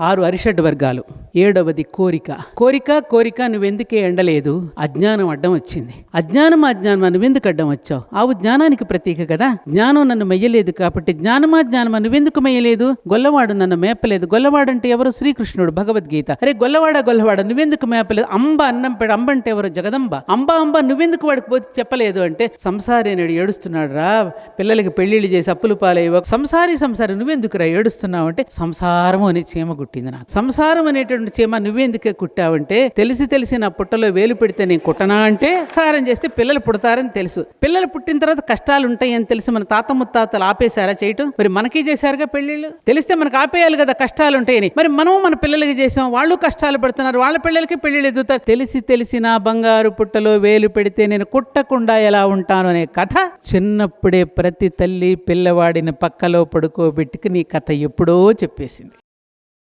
6 అరిషడ్ వర్గాలు. 7వది కోరిక. కోరిక నువ్వెందుకే ఎండలేదు? అజ్ఞానం అడ్డం వచ్చింది. అజ్ఞానమా నువ్వెందుకు అడ్డం వచ్చావు? ఆవు జ్ఞానానికి ప్రతీక కదా. జ్ఞానం నన్ను మెయ్యలేదు కాబట్టి జ్ఞానమా నువ్వెందుకు మెయ్యలేదు? గొల్లవాడు నన్ను మేపలేదు. గొల్లవాడంటే ఎవరు? శ్రీకృష్ణుడు, భగవద్గీత. అరే గొల్లవాడ నువ్వెందుకు మేపలేదు? అంబ అన్నం పెడు. అంబ అంటే ఎవరు? జగదంబ. అంబ నువ్వెందుకు వాడికి పోతే చెప్పలేదు అంటే సంసారి అనేడు ఏడుస్తున్నాడు రా, పిల్లలకి పెళ్లిళ్ళు చేసి అప్పులు పాలయ్య. సంసారి నువ్వెందుకు రా ఏడుస్తున్నావు అంటే సంసారం అనే చీమ కుట్టింది నాకు. సంసారం అనేటువంటి చీమ నువ్వెందుకే కుట్టావంటే తెలిసి నా పుట్టలో వేలు పెడితే నేను కుట్టనా అంటే సారం చేస్తే పిల్లలు పుడతారని తెలుసు. పిల్లలు పుట్టిన తర్వాత కష్టాలు ఉంటాయని తెలిసి మన తాత ముత్తాతలు ఆపేశారా చేయటం? మరి మనకి చేశారుగా పెళ్లిళ్ళు. తెలిస్తే మనకు ఆపేయాలి కదా కష్టాలు ఉంటాయని. మరి మనం మన పిల్లలకి చేసాం, వాళ్ళు కష్టాలు పడుతున్నారు, వాళ్ళ పిల్లలకి పెళ్లిళ్ళు ఎదుగుతారు. తెలిసి నా బంగారు పుట్టలో వేలు పెడితే నేను కుట్టకుండా ఎలా ఉంటాను అనే కథ చిన్నప్పుడే ప్రతి తల్లి పిల్లవాడిని పక్కలో పడుకోబెట్టుకు నీ కథ ఎప్పుడో చెప్పేసింది.